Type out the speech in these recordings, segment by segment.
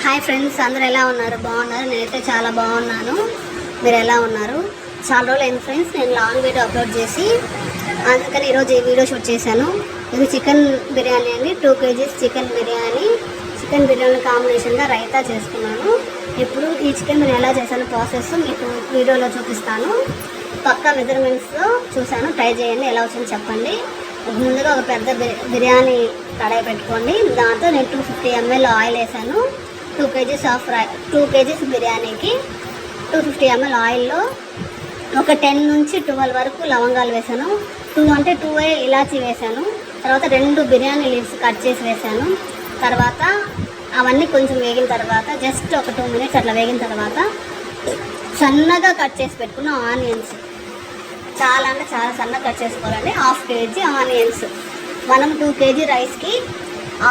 Hi friends, అందరూ ఎలా ఉన్నారు? బాగున్నారు? నేనైతే చాలా బాగున్నాను. మీరు ఎలా ఉన్నారు? చాలా రోజులు అయింది ఫ్రెండ్స్ నేను లాంగ్ వీడియో అప్లోడ్ చేసి, అందుకని ఈరోజు ఈ వీడియో షూట్ చేశాను. ఇది చికెన్ బిర్యానీ అండి. 2 kgs చికెన్ బిర్యానీ కాంబినేషన్గా రైతా చేసుకున్నాను. ఇప్పుడు ఈ చికెన్ బిర్యానీ ఎలా చేశాను ప్రాసెస్ మీకు వీడియోలో చూపిస్తాను. పక్కా మెజర్మెంట్స్తో చూశాను, ట్రై చేయండి, ఎలా వచ్చిందో చెప్పండి. ముందుగా ఒక పెద్ద బిర్యానీ కడాయి పెట్టుకోండి. దాంతో నేను 250 ml ఆయిల్ వేసాను. 2 kgs బిర్యానీకి 250 ml ఆయిల్లో ఒక 10 నుంచి 12 వరకు లవంగాలు వేసాను. 2 అంటే 2 ఇలాచీ వేసాను. తర్వాత 2 బిర్యానీ లీవ్స్ కట్ చేసి వేసాను. తర్వాత అవన్నీ కొంచెం వేగిన తర్వాత జస్ట్ ఒక 2 minutes అట్లా వేగిన తర్వాత సన్నగా కట్ చేసి పెట్టుకున్న ఆనియన్స్, చాలా అంటే చాలా సన్నగా కట్ చేసుకోవాలండి. 1/2 kg ఆనియన్స్, మనం 2 kg రైస్కి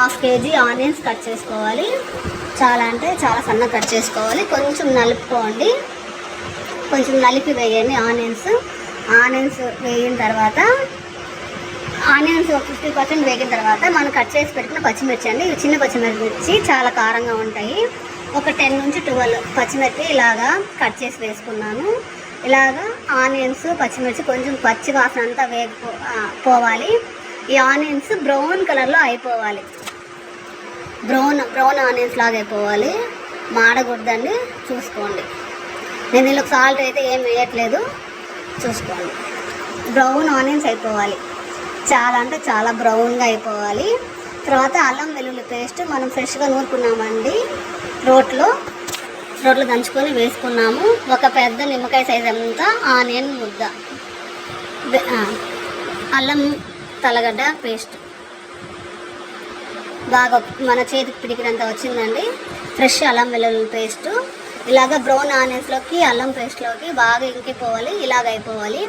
1/2 kg ఆనియన్స్ కట్ చేసుకోవాలి. చాలా అంటే చాలా సన్నగా కట్ చేసుకోవాలి. కొంచెం నలుపుకోండి, కొంచెం నలిపి వేయండి ఆనియన్స్ వేగిన తర్వాత ఆనియన్స్ 50% వేగిన తర్వాత మనం కట్ చేసి పెట్టుకున్న పచ్చిమిర్చి అండి. ఇవి చిన్న పచ్చిమిర్చి చాలా కారంగా ఉంటాయి. ఒక 10 నుంచి 12 పచ్చిమిర్చి ఇలాగా కట్ చేసి వేసుకున్నాను. ఇలాగా ఆనియన్స్ పచ్చిమిర్చి కొంచెం పచ్చి వాసన అంతా పోవాలి. ఈ ఆనియన్స్ బ్రౌన్ కలర్లో అయిపోవాలి. బ్రౌన్ ఆనియన్స్ లాగా అయిపోవాలి, మాడకూడదండి. చూసుకోండి, నేను దీనిలో సాల్ట్ అయితే ఏం వేయట్లేదు, చూసుకోండి. బ్రౌన్ ఆనియన్స్ అయిపోవాలి, చాలా అంటే చాలా బ్రౌన్గా అయిపోవాలి. తర్వాత అల్లం వెల్లుల్లి పేస్ట్ మనం ఫ్రెష్గా నూరుకున్నామండి. రోట్లో దంచుకొని వేసుకున్నాము. ఒక పెద్ద నిమ్మకాయ సైజ్ అంతా ఆనియన్ ముద్ద, అల్లం తలగడ్డ పేస్ట్ బాగా మన చేతికి పిడికినంత వచ్చిందండి. ఫ్రెష్ అల్లం వెల్లుల్లి పేస్ట్ ఇలాగ బ్రౌన్ ఆనియన్స్లోకి అల్లం పేస్ట్లోకి బాగా ఇంకిపోవాలి. ఇలాగ అయిపోవాలి,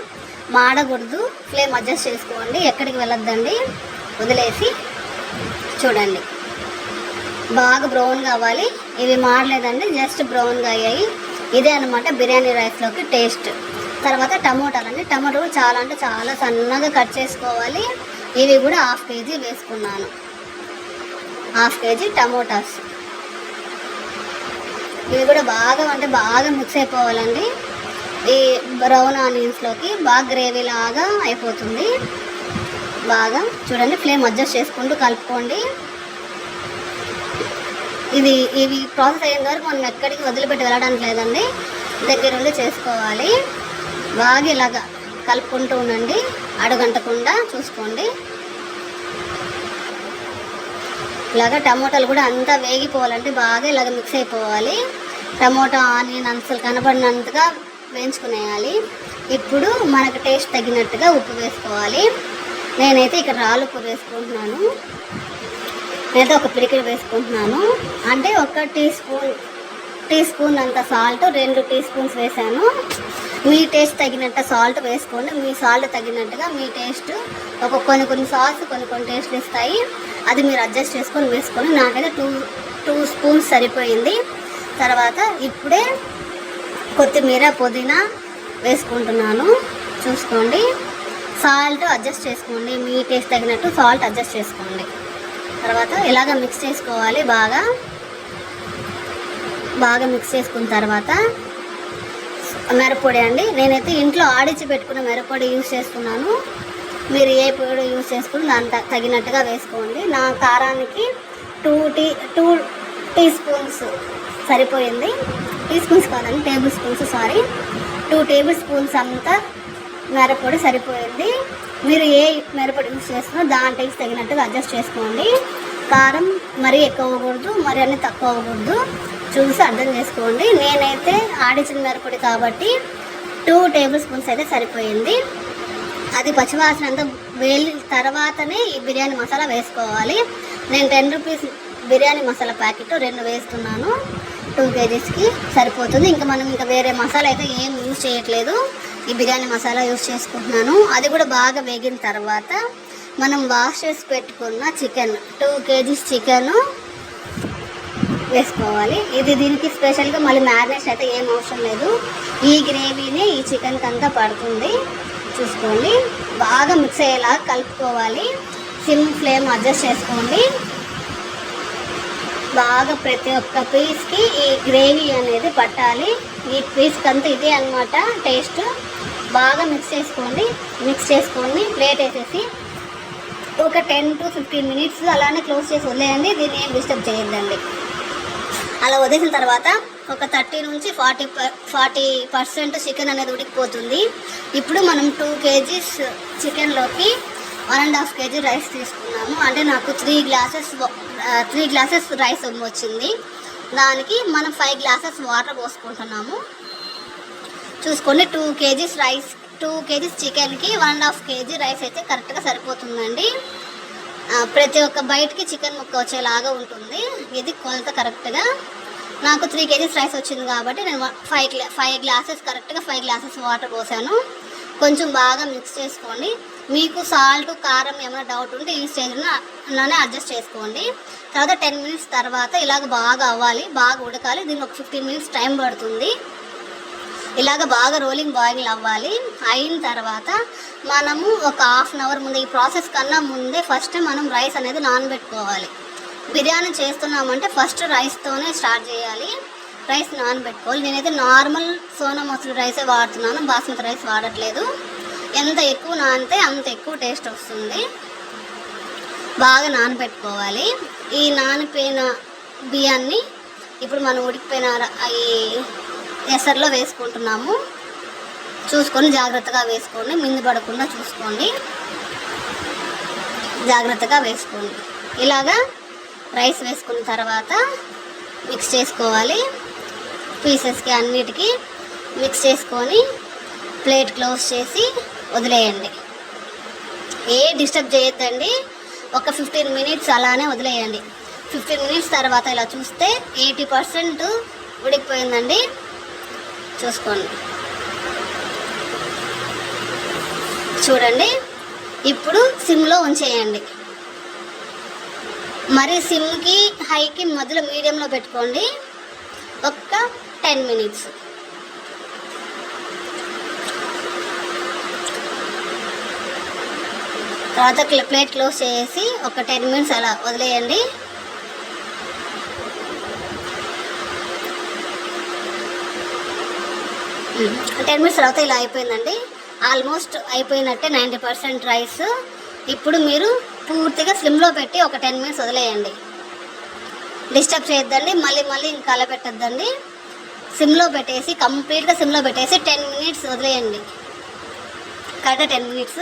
మాడకూడదు. ఫ్లేమ్ అడ్జస్ట్ చేసుకోండి, ఎక్కడికి వెళ్ళొద్దండి, వదిలేసి చూడండి. బాగా బ్రౌన్గా అవ్వాలి. ఇవి మాడలేదండి, జస్ట్ బ్రౌన్గా అయ్యాయి. ఇదే అనమాట బిర్యానీ రైస్లోకి టేస్ట్. తర్వాత టమోటాలండి. టమాటో చాలా అంటే చాలా సన్నగా కట్ చేసుకోవాలి. ఇవి కూడా 1/2 kg వేసుకున్నాను. 1/2 kg టమోటాస్, ఇవి కూడా బాగా అంటే బాగా మిక్స్ అయిపోవాలండి. ఈ బ్రౌన్ ఆనియన్స్లోకి బాగా గ్రేవీ లాగా అయిపోతుంది. బాగా చూడండి, ఫ్లేమ్ అడ్జస్ట్ చేసుకుంటూ కలుపుకోండి. ఇవి ప్రాసెస్ అయిన వరకు మనం ఎక్కడికి వదిలిపెట్టి వెళ్ళడానికి లేదండి, దగ్గరుండి చేసుకోవాలి. బాగా ఇలాగ కలుపుకుంటూ ఉండండి, అడుగంటకుండా చూసుకోండి. ఇలాగ టమోటాలు కూడా అంతా వేగిపోవాలంటే బాగా ఇలాగ మిక్స్ అయిపోవాలి. టమోటా ఆనియన్ అసలు కనబడినంతగా వేయించుకునేయాలి. ఇప్పుడు మనకు టేస్ట్ తగినట్టుగా ఉప్పు వేసుకోవాలి. నేనైతే ఇక్కడ రాళ్ళు ఉప్పు వేసుకుంటున్నాను. నేనైతే ఒక పిడికిడి వేసుకుంటున్నాను. అంటే ఒక టీ స్పూన్ అంత సాల్ట్, 2 టీ స్పూన్స్ వేసాను. మీ టేస్ట్ తగినట్టు సాల్ట్ వేసుకోండి. మీ సాల్ట్ తగినట్టుగా మీ టేస్ట్. కొన్ని సాల్ట్స్ కొన్ని టేస్ట్లు ఇస్తాయి, అది మీరు అడ్జస్ట్ చేసుకొని వేసుకోండి. నాకైతే 2 స్పూన్స్ సరిపోయింది. తర్వాత ఇప్పుడే కొత్తిమీర పుదీనా వేసుకుంటున్నాను. చూసుకోండి, సాల్ట్ అడ్జస్ట్ చేసుకోండి, మీ టేస్ట్ తగినట్టు సాల్ట్ అడ్జస్ట్ చేసుకోండి. తర్వాత ఇలాగ మిక్స్ చేసుకోవాలి. బాగా మిక్స్ చేసుకున్న తర్వాత మిరప్పొడి అండి. నేనైతే ఇంట్లో ఆడించి పెట్టుకున్న మిరప్పొడి యూజ్ చేస్తున్నాను. మీరు ఏ పొడి యూజ్ చేసుకుని దానికి తగినట్టుగా వేసుకోండి. నా కారానికి 2 టీ స్పూన్స్ సరిపోయింది. టీ స్పూన్స్ కాదండి, table spoons, sorry. 2 table spoons అంతా మిరప్పొడి సరిపోయింది. మీరు ఏ మిరప్పొడి యూజ్ చేస్తున్నా దాని టేస్ట్ తగినట్టుగా అడ్జస్ట్ చేసుకోండి. కారం మరీ ఎక్కువ అవ్వకూడదు, మరి అన్నీ తక్కువ అవ్వకూడదు, చూసి అర్థం చేసుకోండి. నేనైతే ఆడించిన మిరప్పొడి కాబట్టి 2 టేబుల్ స్పూన్స్ అయితే సరిపోయింది. అది పచ్చివాసన అంతా వేలిన తర్వాతనే ఈ బిర్యానీ మసాలా వేసుకోవాలి. నేను 10 రూపీస్ బిర్యానీ మసాలా ప్యాకెట్ 2 వేస్తున్నాను. 2 kgsకి సరిపోతుంది. మనం వేరే మసాలా అయితే ఏం యూజ్ చేయట్లేదు, ఈ బిర్యానీ మసాలా యూజ్ చేసుకుంటున్నాను. అది కూడా బాగా వేగిన తర్వాత మనం వాష్ చేసి పెట్టుకున్న చికెన్, 2 kgs చికెన్ వేసుకోవాలి. దీనికి స్పెషల్గా మళ్ళీ మ్యారినేషన్ అయితే ఏం అవసరం లేదు. ఈ గ్రేవీని ఈ చికెన్కి అంతా పడుతుంది. చూసుకోండి, బాగా మిక్స్ అయ్యేలా కలుపుకోవాలి. సిమ్ ఫ్లేమ్ అడ్జస్ట్ చేసుకోండి. బాగా ప్రతి ఒక్క పీస్కి ఈ గ్రేవీ అనేది పట్టాలి. ఈ పీస్కి అంతా ఇదే అనమాట టేస్ట్. బాగా మిక్స్ చేసుకొని ప్లేట్ వేసేసి ఒక 10 to 15 minutes అలానే క్లోజ్ చేసి వదిలేయండి. దీన్ని ఏం డిస్టర్బ్ చేయొద్దండి. అలా వదిలేసిన తర్వాత ఒక 30 నుంచి 40% చికెన్ అనేది ఉడికిపోతుంది. ఇప్పుడు మనం 2 kgs చికెన్లోకి 1.5 kg రైస్ తీసుకున్నాము. అంటే నాకు 3 గ్లాసెస్ రైస్ వచ్చింది. దానికి మనం 5 గ్లాసెస్ వాటర్ పోసుకుంటున్నాము. చూసుకోండి, 2 kgs రైస్ 2 kgs చికెన్కి 1.5 kg రైస్ అయితే కరెక్ట్గా సరిపోతుందండి. ప్రతి ఒక్క బయటికి చికెన్ ముక్క వచ్చేలాగా ఉంటుంది. ఇది కొలత కరెక్ట్గా. నాకు 3 kgs రైస్ వచ్చింది కాబట్టి నేను 5 గ్లాసెస్ కరెక్ట్గా 5 గ్లాసెస్ వాటర్ పోసాను. కొంచెం బాగా మిక్స్ చేసుకోండి. మీకు సాల్ట్ కారం ఏమైనా డౌట్ ఉంటే ఈ స్టేజ్లోనే అడ్జస్ట్ చేసుకోండి. తర్వాత 10 minutes తర్వాత ఇలాగ బాగా అవ్వాలి, బాగా ఉడకాలి. దీనికి ఒక 15 minutes టైం పడుతుంది. ఇలాగ బాగా రోలింగ్ బాయిల్ అవ్వాలి. అయిన తర్వాత మనము ఒక 1/2 hour ముందే, ఈ ప్రాసెస్ కన్నా ముందే ఫస్ట్ మనం రైస్ అనేది నానబెట్టుకోవాలి. బిర్యానీ చేస్తున్నామంటే ఫస్ట్ రైస్తోనే స్టార్ట్ చేయాలి. రైస్ నానబెట్టుకోవాలి. నేనైతే నార్మల్ సోనా మసూరి రైసే వాడుతున్నాను, బాస్మతి రైస్ వాడట్లేదు. ఎంత ఎక్కువ నానితే అంత ఎక్కువ టేస్ట్ వస్తుంది. బాగా నానబెట్టుకోవాలి. ఈ నానిపోయిన బియ్యాన్ని ఇప్పుడు మనం ఉడికిపోయిన ఈ ఎసర్లో వేసుకుంటున్నాము. చూసుకొని జాగ్రత్తగా వేసుకోండి, మింది పడకుండా చూసుకోండి, జాగ్రత్తగా వేసుకోండి. ఇలాగా రైస్ వేసుకున్న తర్వాత మిక్స్ చేసుకోవాలి. పీసెస్కి అన్నిటికీ మిక్స్ చేసుకొని ప్లేట్ క్లోజ్ చేసి వదిలేయండి. ఏ డిస్టర్బ్ చేయొద్దండి. ఒక 15 minutes అలానే వదిలేయండి. 15 minutes తర్వాత ఇలా చూస్తే 80% ఉడికిపోయిందండి. చూసుకోండి, చూడండి. ఇప్పుడు సిమ్లో ఉంచేయండి. మరి సిమ్కి హైకి మధ్యలో మీడియంలో పెట్టుకోండి. ఒక్క 10 minutes. తర్వాత ప్లేట్ క్లోజ్ చేసి ఒక 10 minutes అలా వదిలేయండి. టెన్ మినిట్స్ తర్వాత ఇలా అయిపోయిందండి. ఆల్మోస్ట్ అయిపోయినట్టే 90% రైస్. ఇప్పుడు మీరు పూర్తిగా స్లిమ్లో పెట్టి ఒక 10 minutes వదిలేయండి. డిస్టర్బ్ చేయొద్దండి, మళ్ళీ ఇంకా అలా పెట్టద్దండి. సిమ్లో పెట్టేసి కంప్లీట్గా సిమ్లో పెట్టేసి 10 minutes వదిలేయండి. కరెక్ట్గా 10 minutes.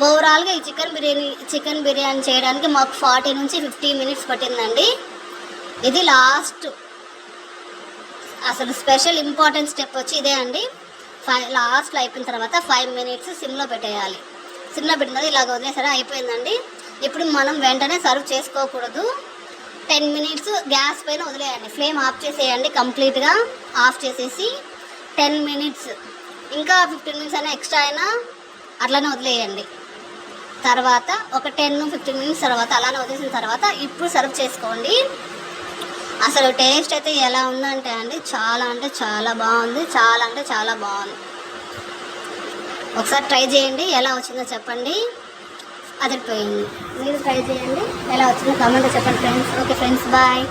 ఓవరాల్గా ఈ చికెన్ బిర్యానీ చేయడానికి మాకు 40 నుంచి 50 minutes పట్టిందండి. ఇది లాస్ట్ అసలు స్పెషల్ ఇంపార్టెంట్ స్టెప్ వచ్చి ఇదే అండి. లాస్ట్లో అయిపోయిన తర్వాత 5 minutes సిమ్లో పెట్టేయాలి. సిమ్లో పెట్టినది ఇలాగ వదిలేసరి అయిపోయిందండి. ఇప్పుడు మనం వెంటనే సర్వ్ చేసుకోకూడదు. 10 minutes గ్యాస్ పైన వదిలేయండి. ఫ్లేమ్ ఆఫ్ చేసేయండి, కంప్లీట్గా ఆఫ్ చేసేసి 10 minutes ఇంకా 15 minutes అయినా ఎక్స్ట్రా అయినా అట్లానే వదిలేయండి. తర్వాత ఒక 10-15 minutes తర్వాత అలానే వదిలేసిన తర్వాత ఇప్పుడు సర్వ్ చేసుకోండి. అసలు టేస్ట్ అయితే ఎలా ఉందంటే అండి, చాలా అంటే చాలా బాగుంది. చాలా బాగుంది. ఒకసారి ట్రై చేయండి, ఎలా వచ్చిందో చెప్పండి. అదిరిపోయింది. మీరు ట్రై చేయండి, ఎలా వచ్చిందో కామెంట్లో చెప్పండి ఫ్రెండ్స్. Okay friends, bye.